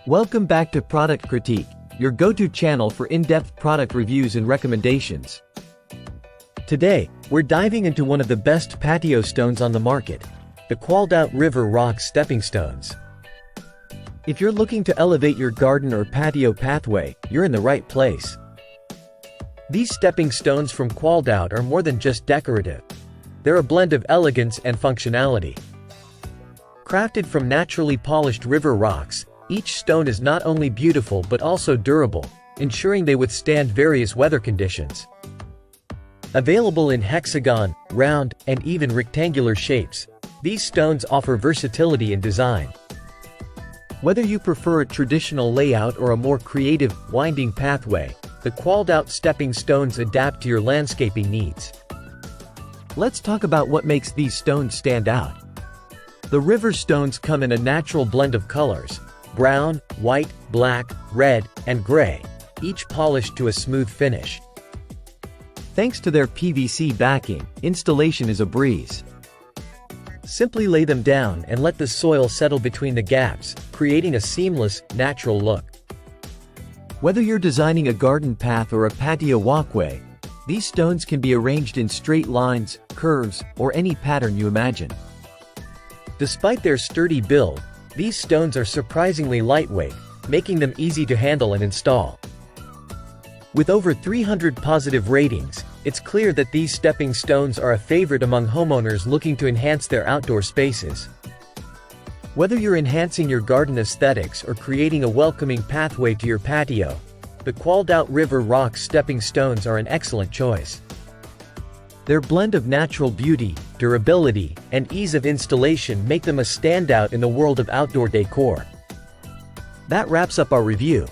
Welcome back to Product Critique, your go-to channel for in-depth product reviews and recommendations. Today, we're diving into one of the best patio stones on the market, the Qualdout River Rock Stepping Stones. If you're looking to elevate your garden or patio pathway, you're in the right place. These stepping stones from Qualdout are more than just decorative. They're a blend of elegance and functionality. Crafted from naturally polished river rocks, each stone is not only beautiful but also durable, ensuring they withstand various weather conditions. Available in hexagon, round, and even rectangular shapes, these stones offer versatility in design. Whether you prefer a traditional layout or a more creative, winding pathway, the Qualdout stepping stones adapt to your landscaping needs. Let's talk about what makes these stones stand out. The river stones come in a natural blend of colors: brown, white, black, red, and gray, each polished to a smooth finish. Thanks to their PVC backing, installation is a breeze. Simply lay them down and let the soil settle between the gaps, creating a seamless, natural look. Whether you're designing a garden path or a patio walkway, these stones can be arranged in straight lines, curves, or any pattern you imagine. Despite their sturdy build, these stones are surprisingly lightweight, making them easy to handle and install. With over 300 positive ratings, it's clear that these stepping stones are a favorite among homeowners looking to enhance their outdoor spaces. Whether you're enhancing your garden aesthetics or creating a welcoming pathway to your patio, the Qualdout River Rock Stepping Stones are an excellent choice. Their blend of natural beauty, durability, and ease of installation make them a standout in the world of outdoor decor. That wraps up our review.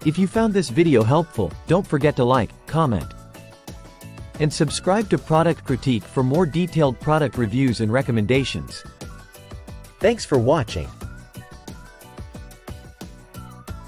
If you found this video helpful, don't forget to like, comment, and subscribe to Product Critique for more detailed product reviews and recommendations. Thanks for watching.